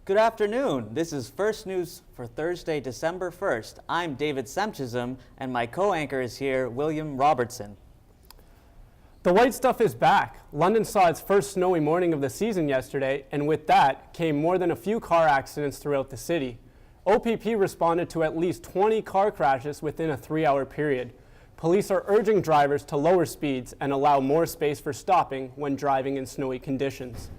Good afternoon. This is First News for Thursday, December 1st. I'm David Semchism, and my co-anchor is here, William Robertson. The white stuff is back. London saw its first snowy morning of the season yesterday, and with that came more than a few car accidents throughout the city. OPP responded to at least 20 car crashes within a 3-hour period. Police are urging drivers to lower speeds and allow more space for stopping when driving in snowy conditions.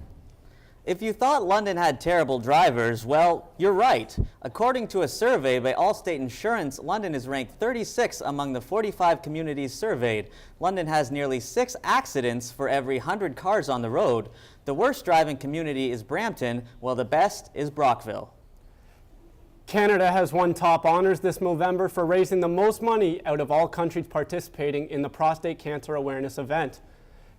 If you thought London had terrible drivers, well, you're right. According to a survey by Allstate Insurance, London is ranked 36 among the 45 communities surveyed. London has nearly 6 accidents for every 100 cars on the road. The worst driving community is Brampton, while the best is Brockville. Canada has won top honors this November for raising the most money out of all countries participating in the prostate cancer awareness event.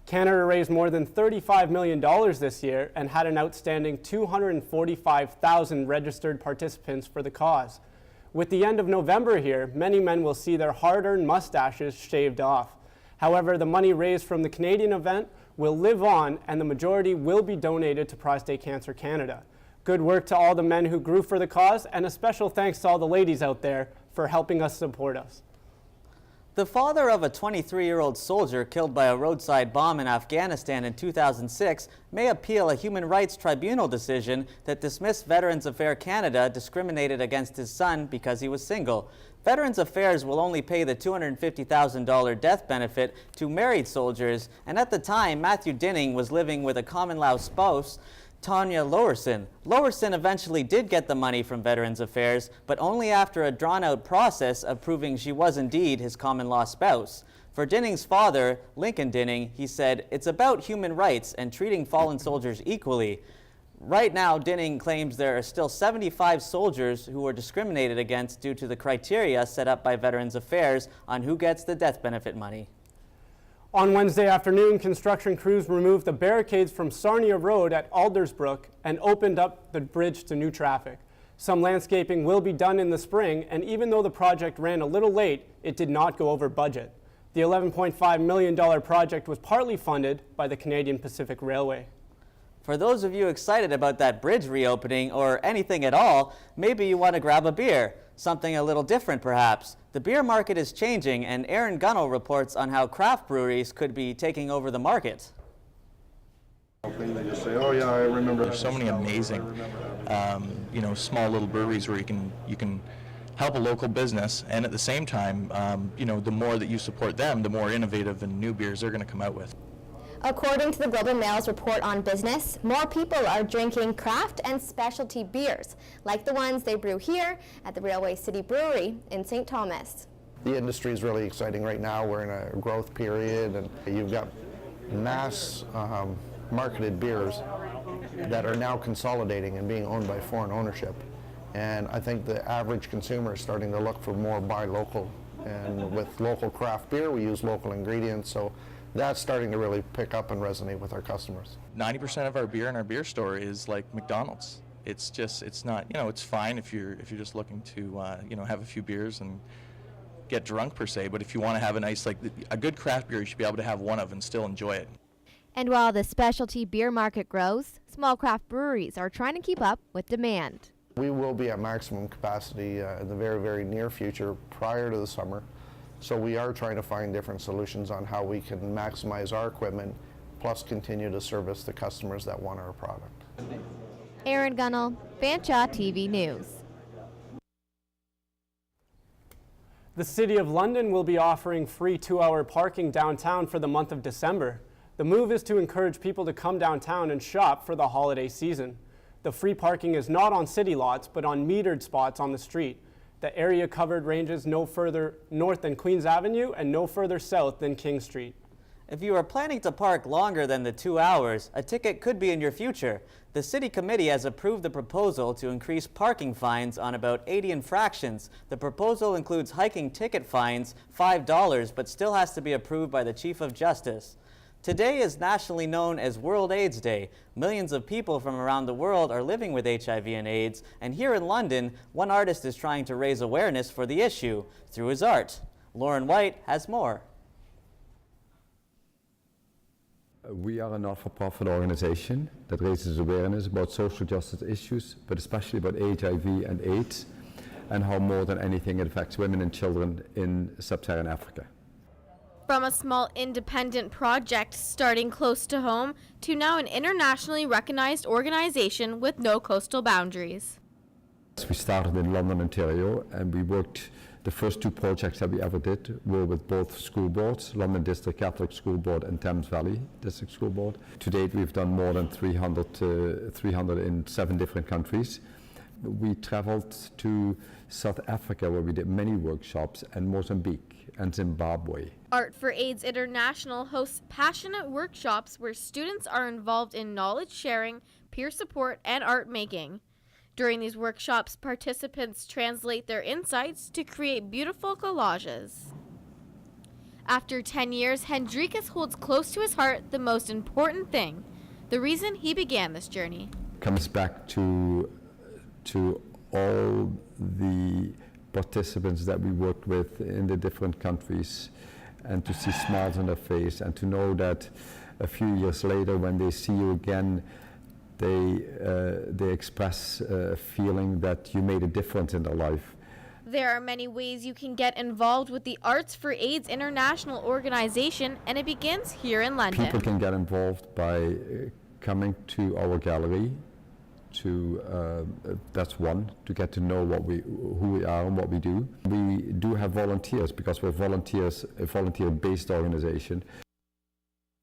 Canada raised more than $35 million this year and had an outstanding 245,000 registered participants for the cause. With the end of November here, many men will see their hard-earned mustaches shaved off. However, the money raised from the Canadian event will live on, and the majority will be donated to Prostate Cancer Canada. Good work to all the men who grew for the cause, and a special thanks to all the ladies out there for helping us support us. The father of a 23-year-old soldier killed by a roadside bomb in Afghanistan in 2006 may appeal a human rights tribunal decision that dismissed Veterans Affairs Canada discriminated against his son because he was single. Veterans Affairs will only pay the $250,000 death benefit to married soldiers, and at the time, Matthew Dinning was living with a common-law spouse, Tanya Lowerson. Lowerson eventually did get the money from Veterans Affairs, but only after a drawn-out process of proving she was indeed his common-law spouse. For Dinning's father, Lincoln Dinning, he said, "It's about human rights and treating fallen soldiers equally." Right now, Dinning claims there are still 75 soldiers who were discriminated against due to the criteria set up by Veterans Affairs on who gets the death benefit money. On Wednesday afternoon, construction crews removed the barricades from Sarnia Road at Aldersbrook and opened up the bridge to new traffic. Some landscaping will be done in the spring, and even though the project ran a little late, it did not go over budget. The $11.5 million project was partly funded by the Canadian Pacific Railway. For those of you excited about that bridge reopening or anything at all, maybe you want to grab a beer. Something a little different, perhaps. The beer market is changing, and Aaron Gunnell reports on how craft breweries could be taking over the market. They just say, "Oh yeah, I remember." There's so many amazing, small little breweries where you can help a local business, and at the same time, the more that you support them, the more innovative and new beers they're going to come out with. According to the Globe and Mail's report on business, more people are drinking craft and specialty beers, like the ones they brew here at the Railway City Brewery in St. Thomas. The industry is really exciting right now. We're in a growth period, and you've got mass marketed beers that are now consolidating and being owned by foreign ownership. And I think the average consumer is starting to look for more buy local. And with local craft beer, we use local ingredients, so that's starting to really pick up and resonate with our customers. 90% of our beer in our beer store is like McDonald's. It's not, it's fine if you're just looking to, have a few beers and get drunk per se, but if you want to have a good craft beer, you should be able to have one of and still enjoy it. And while the specialty beer market grows, small craft breweries are trying to keep up with demand. We will be at maximum capacity in the very, very near future prior to the summer. So we are trying to find different solutions on how we can maximize our equipment, plus continue to service the customers that want our product. Aaron Gunnell, Fanshawe TV News. The City of London will be offering free 2-hour parking downtown for the month of December. The move is to encourage people to come downtown and shop for the holiday season. The free parking is not on city lots, but on metered spots on the street. The area covered ranges no further north than Queens Avenue and no further south than King Street. If you are planning to park longer than the 2 hours, a ticket could be in your future. The City Committee has approved the proposal to increase parking fines on about 80 infractions. The proposal includes hiking ticket fines, $5, but still has to be approved by the Chief of Justice. Today is nationally known as World AIDS Day. Millions of people from around the world are living with HIV and AIDS, and here in London, one artist is trying to raise awareness for the issue through his art. Lauren White has more. We are a not-for-profit organization that raises awareness about social justice issues, but especially about HIV and AIDS, and how more than anything it affects women and children in sub-Saharan Africa. From a small independent project starting close to home to now an internationally recognized organization with no coastal boundaries. We started in London, Ontario, and we worked, the first two projects that we ever did were with both school boards, London District Catholic School Board and Thames Valley District School Board. To date, we've done more than 300 in 7 different countries. We traveled to South Africa, where we did many workshops, and Mozambique and Zimbabwe. Art for AIDS International hosts passionate workshops where students are involved in knowledge sharing, peer support, and art making. During these workshops, participants translate their insights to create beautiful collages. After 10 years, Hendrikus holds close to his heart the most important thing, the reason he began this journey. Comes back to all the participants that we worked with in the different countries, and to see smiles on their face, and to know that a few years later when they see you again, they express a feeling that you made a difference in their life. There are many ways you can get involved with the Arts for AIDS International organization, and it begins here in London. People can get involved by coming to our gallery. That's one, to get to know who we are and what we do. We do have volunteers because we're a volunteer-based organization.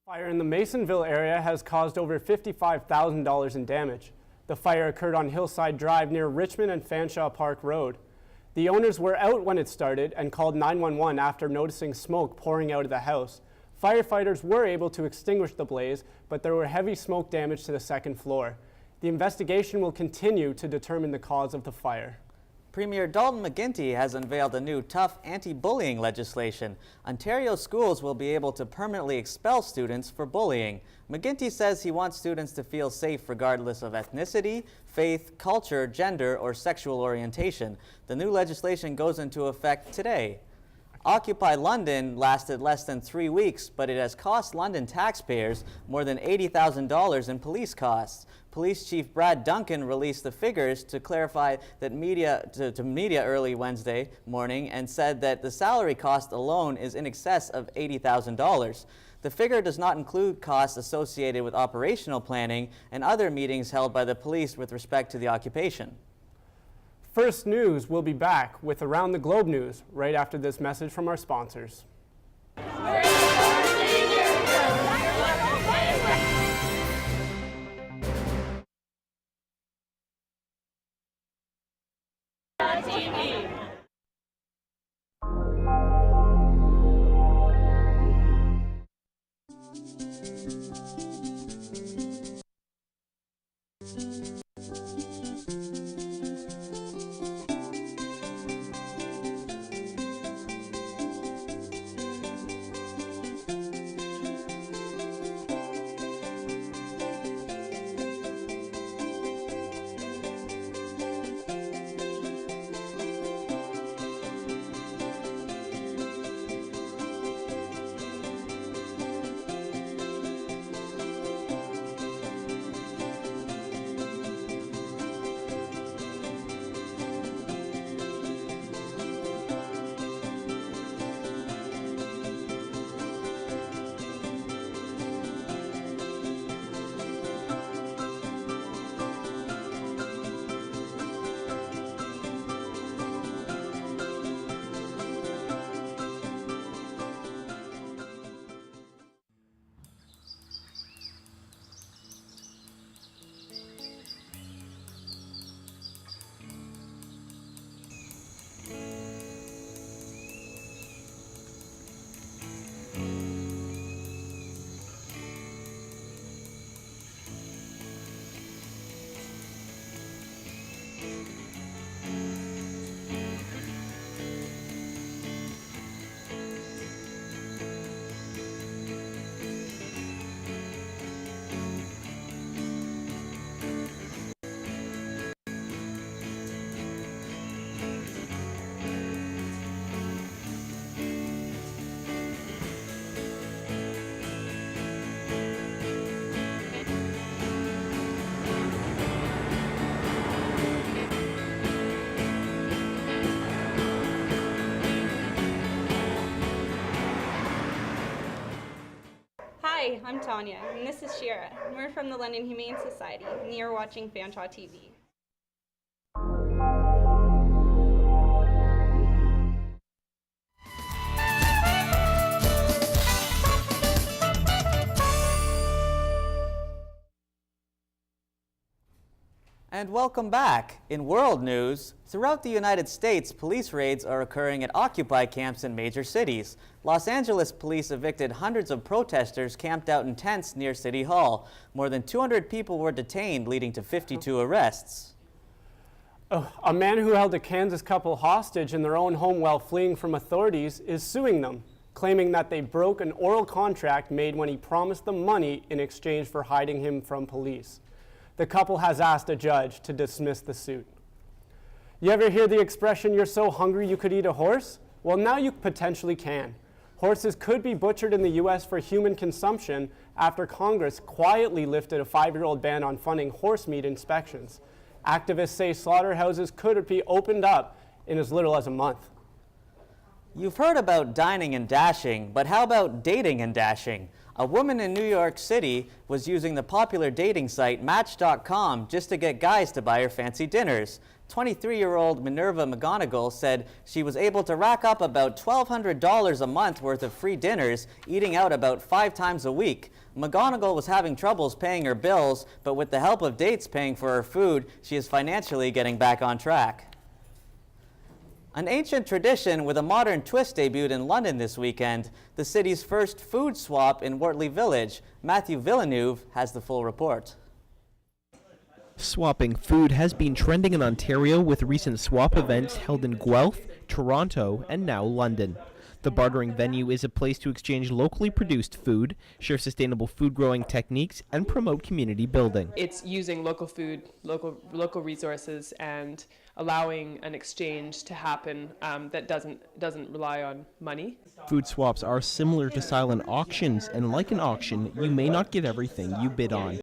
Fire in the Masonville area has caused over $55,000 in damage. The fire occurred on Hillside Drive near Richmond and Fanshawe Park Road. The owners were out when it started and called 911 after noticing smoke pouring out of the house. Firefighters were able to extinguish the blaze, but there were heavy smoke damage to the second floor. The investigation will continue to determine the cause of the fire. Premier Dalton McGuinty has unveiled a new tough anti-bullying legislation. Ontario schools will be able to permanently expel students for bullying. McGuinty says he wants students to feel safe regardless of ethnicity, faith, culture, gender, or sexual orientation. The new legislation goes into effect today. Occupy London lasted less than 3 weeks, but it has cost London taxpayers more than $80,000 in police costs. Police Chief Brad Duncan released the figures to clarify that to media early Wednesday morning, and said that the salary cost alone is in excess of $80,000. The figure does not include costs associated with operational planning and other meetings held by the police with respect to the occupation. First News will be back with Around the Globe news right after this message from our sponsors. Hi, I'm Tanya, and this is Shira. We're from the London Humane Society, and you're watching Fanshawe TV. And welcome back. In world news, throughout the United States, police raids are occurring at Occupy camps in major cities. Los Angeles police evicted hundreds of protesters camped out in tents near City Hall. More than 200 people were detained, leading to 52 arrests. A man who held a Kansas couple hostage in their own home while fleeing from authorities is suing them, claiming that they broke an oral contract made when he promised them money in exchange for hiding him from police. The couple has asked a judge to dismiss the suit. You ever hear the expression, "You're so hungry you could eat a horse"? Well, now you potentially can. Horses could be butchered in the U.S. for human consumption after Congress quietly lifted a 5-year-old ban on funding horse meat inspections. Activists say slaughterhouses could be opened up in as little as a month. You've heard about dining and dashing, but how about dating and dashing? A woman in New York City was using the popular dating site Match.com just to get guys to buy her fancy dinners. 23-year-old Minerva McGonigal said she was able to rack up about $1,200 a month worth of free dinners, eating out about 5 times a week. McGonigal was having troubles paying her bills, but with the help of dates paying for her food, she is financially getting back on track. An ancient tradition with a modern twist debuted in London this weekend, the city's first food swap in Wortley Village. Matthew Villeneuve has the full report. Swapping food has been trending in Ontario with recent swap events held in Guelph, Toronto, and now London. The bartering venue is a place to exchange locally produced food, share sustainable food growing techniques, and promote community building. It's using local food, local resources, and allowing an exchange to happen that doesn't rely on money. Food swaps are similar to silent auctions, and like an auction, you may not get everything you bid on.